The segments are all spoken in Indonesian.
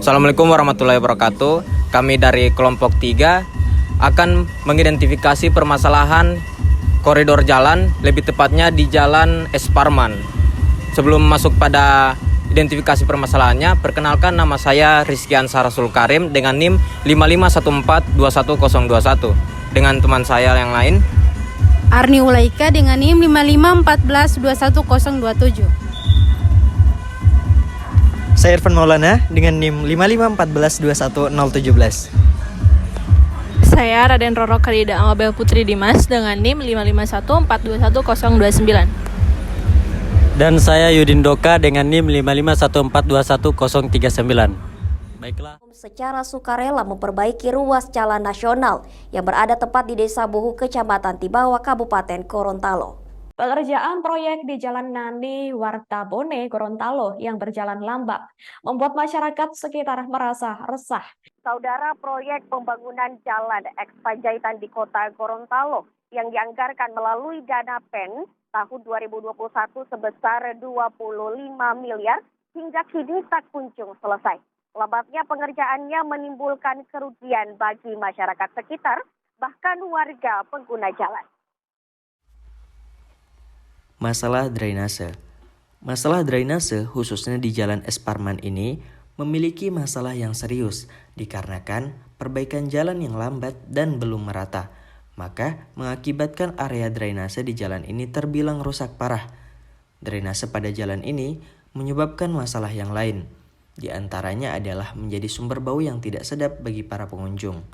Assalamualaikum warahmatullahi wabarakatuh. Kami dari kelompok 3 akan mengidentifikasi permasalahan koridor jalan, lebih tepatnya di Jalan Es Parman. Sebelum masuk pada identifikasi permasalahannya, perkenalkan nama saya Rizky Ansar Sulkarim dengan NIM 5514210021. Dengan teman saya yang lain, Arni Ulaika dengan NIM 5514210027. Saya Irfan Maulana dengan NIM 5514210017. Saya Raden Roro Karida Amabel Putri Dimas dengan NIM 5514210039. Dan saya Yudin Doka dengan NIM 5514210039. Baiklah. Secara sukarela memperbaiki ruas jalan nasional yang berada tepat di Desa Buhu, Kecamatan Tibawa, Kabupaten Gorontalo. Pengerjaan proyek di Jalan Nani Wartabone, Gorontalo yang berjalan lambat membuat masyarakat sekitar merasa resah. Saudara, proyek pembangunan jalan eks Panjaitan di Kota Gorontalo yang dianggarkan melalui dana PEN tahun 2021 sebesar 25 miliar hingga kini tak kunjung selesai. Lambatnya pengerjaannya menimbulkan kerugian bagi masyarakat sekitar, bahkan warga pengguna jalan. Masalah drainase. Masalah drainase khususnya di Jalan Es Parman ini memiliki masalah yang serius dikarenakan perbaikan jalan yang lambat dan belum merata, maka mengakibatkan area drainase di jalan ini terbilang rusak parah. Drainase pada jalan ini menyebabkan masalah yang lain. Di antaranya adalah menjadi sumber bau yang tidak sedap bagi para pengunjung.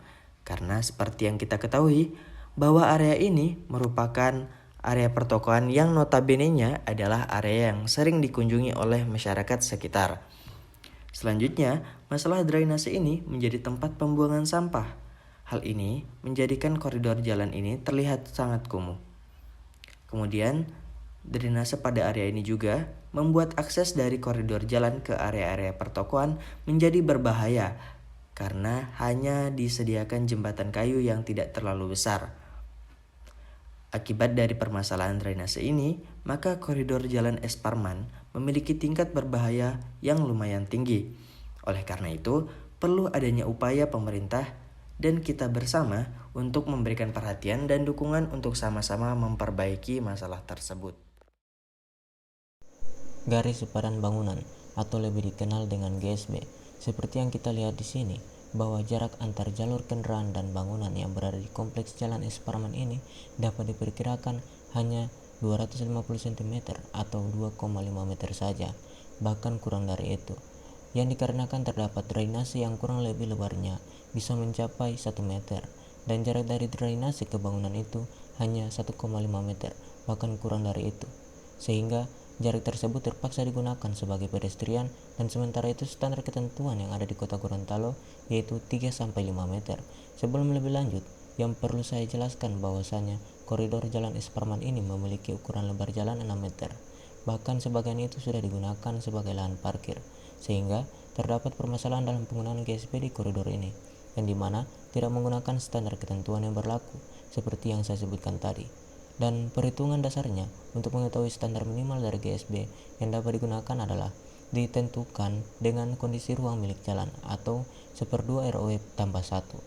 Karena seperti yang kita ketahui bahwa area ini merupakan area pertokoan yang notabene-nya adalah area yang sering dikunjungi oleh masyarakat sekitar. Selanjutnya, masalah drainase ini menjadi tempat pembuangan sampah. Hal ini menjadikan koridor jalan ini terlihat sangat kumuh. Kemudian, drainase pada area ini juga membuat akses dari koridor jalan ke area-area pertokoan menjadi berbahaya karena hanya disediakan jembatan kayu yang tidak terlalu besar. Akibat dari permasalahan drainase ini, maka koridor Jalan Es Parman memiliki tingkat berbahaya yang lumayan tinggi. Oleh karena itu, perlu adanya upaya pemerintah dan kita bersama untuk memberikan perhatian dan dukungan untuk sama-sama memperbaiki masalah tersebut. Garis sepadan bangunan atau lebih dikenal dengan GSB, seperti yang kita lihat di sini, bahwa jarak antar jalur kendaraan dan bangunan yang berada di kompleks Jalan Es Parman ini dapat diperkirakan hanya 250 cm atau 2,5 meter saja, bahkan kurang dari itu. Yang dikarenakan terdapat drainase yang kurang lebih lebarnya bisa mencapai 1 meter, dan jarak dari drainase ke bangunan itu hanya 1,5 meter, bahkan kurang dari itu. Sehingga jarak tersebut terpaksa digunakan sebagai pedestrian, dan sementara itu standar ketentuan yang ada di Kota Gorontalo yaitu 3-5 meter. Sebelum lebih lanjut, yang perlu saya jelaskan bahwasanya koridor Jalan Es Parman ini memiliki ukuran lebar jalan 6 meter. Bahkan sebagian itu sudah digunakan sebagai lahan parkir, sehingga terdapat permasalahan dalam penggunaan GSP di koridor ini, yang dimana tidak menggunakan standar ketentuan yang berlaku seperti yang saya sebutkan tadi. Dan perhitungan dasarnya untuk mengetahui standar minimal dari GSB yang dapat digunakan adalah ditentukan dengan kondisi ruang milik jalan atau 1/2 ROW tambah 1.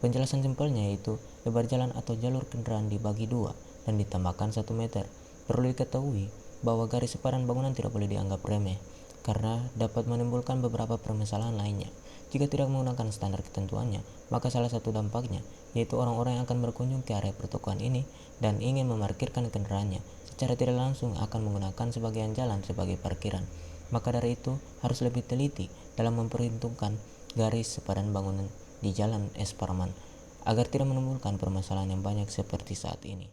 Penjelasan simpelnya yaitu lebar jalan atau jalur kendaraan dibagi 2 dan ditambahkan 1 meter. Perlu diketahui bahwa garis sepadan bangunan tidak boleh dianggap remeh karena dapat menimbulkan beberapa permasalahan lainnya. Jika tidak menggunakan standar ketentuannya, maka salah satu dampaknya yaitu orang-orang yang akan berkunjung ke area pertokoan ini dan ingin memarkirkan kendaraannya secara tidak langsung akan menggunakan sebagian jalan sebagai parkiran. Maka dari itu harus lebih teliti dalam memperhitungkan garis sepadan bangunan di Jalan Es Parman agar tidak menimbulkan permasalahan yang banyak seperti saat ini.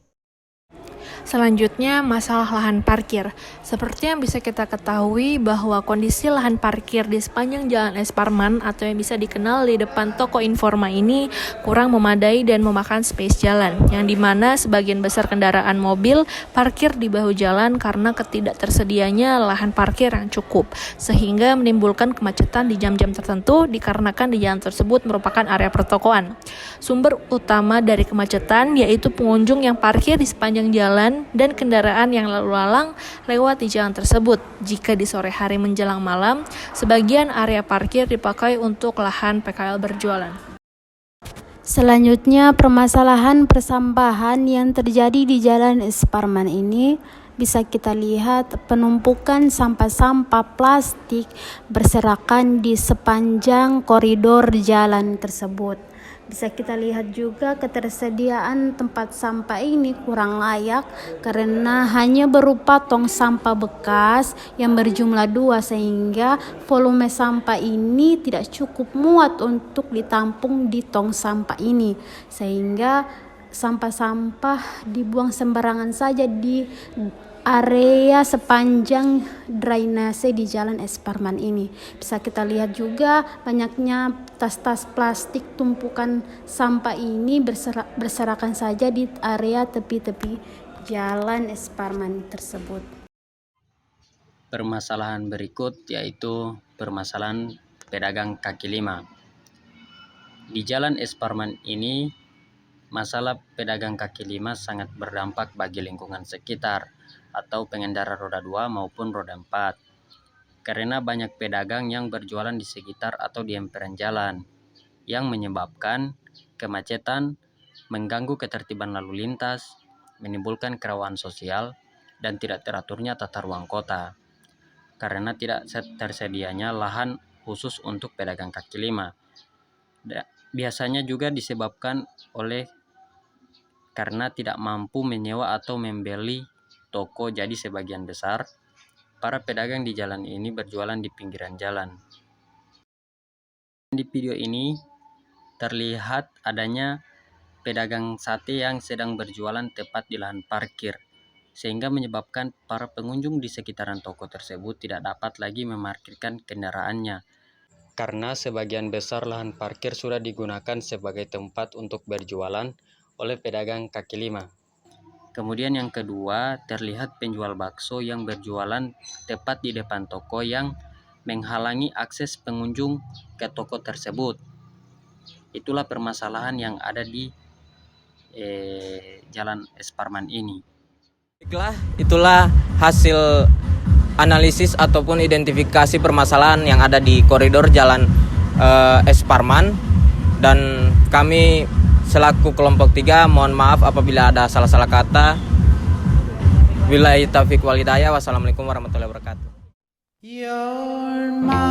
Selanjutnya, masalah lahan parkir. Seperti yang bisa kita ketahui bahwa kondisi lahan parkir di sepanjang Jalan Es Parman atau yang bisa dikenal di depan toko Informa ini kurang memadai dan memakan space jalan, yang dimana sebagian besar kendaraan mobil parkir di bahu jalan karena ketidaktersedianya lahan parkir yang cukup, sehingga menimbulkan kemacetan di jam-jam tertentu dikarenakan di jalan tersebut merupakan area pertokoan. Sumber utama dari kemacetan yaitu pengunjung yang parkir di sepanjang jalan jalan dan kendaraan yang lalu lalang lewat di jalan tersebut. Jika di sore hari menjelang malam, sebagian area parkir dipakai untuk lahan PKL berjualan. Selanjutnya, permasalahan persampahan yang terjadi di Jalan Es Parman ini bisa kita lihat penumpukan sampah-sampah plastik berserakan di sepanjang koridor jalan tersebut. Bisa kita lihat juga ketersediaan tempat sampah ini kurang layak karena hanya berupa tong sampah bekas yang berjumlah 2 sehingga volume sampah ini tidak cukup muat untuk ditampung di tong sampah ini, sehingga sampah-sampah dibuang sembarangan saja di area sepanjang drainase di Jalan Es Parman ini. Bisa kita lihat juga banyaknya tas-tas plastik tumpukan sampah ini berserakan saja di area tepi-tepi Jalan Es Parman tersebut. Permasalahan berikut yaitu permasalahan pedagang kaki lima. Di Jalan Es Parman ini, masalah pedagang kaki lima sangat berdampak bagi lingkungan sekitar atau pengendara roda 2 maupun roda 4. Karena banyak pedagang yang berjualan di sekitar atau di emperan jalan yang menyebabkan kemacetan, mengganggu ketertiban lalu lintas, menimbulkan kerawanan sosial dan tidak teraturnya tata ruang kota. Karena tidak tersedianya lahan khusus untuk pedagang kaki lima. Biasanya juga disebabkan oleh karena tidak mampu menyewa atau membeli toko, jadi sebagian besar para pedagang di jalan ini berjualan di pinggiran jalan. Di video ini terlihat adanya pedagang sate yang sedang berjualan tepat di lahan parkir, sehingga menyebabkan para pengunjung di sekitaran toko tersebut tidak dapat lagi memarkirkan kendaraannya, karena sebagian besar lahan parkir sudah digunakan sebagai tempat untuk berjualan oleh pedagang kaki lima. Kemudian yang kedua, terlihat penjual bakso yang berjualan tepat di depan toko yang menghalangi akses pengunjung ke toko tersebut. Itulah permasalahan yang ada di Jalan Es Parman ini. Itulah hasil analisis ataupun identifikasi permasalahan yang ada di koridor Jalan Es Parman, dan kami selaku kelompok 3 mohon maaf apabila ada salah-salah kata. Billahi taufiq wal hidayah. Wassalamualaikum warahmatullahi wabarakatuh. You're mine.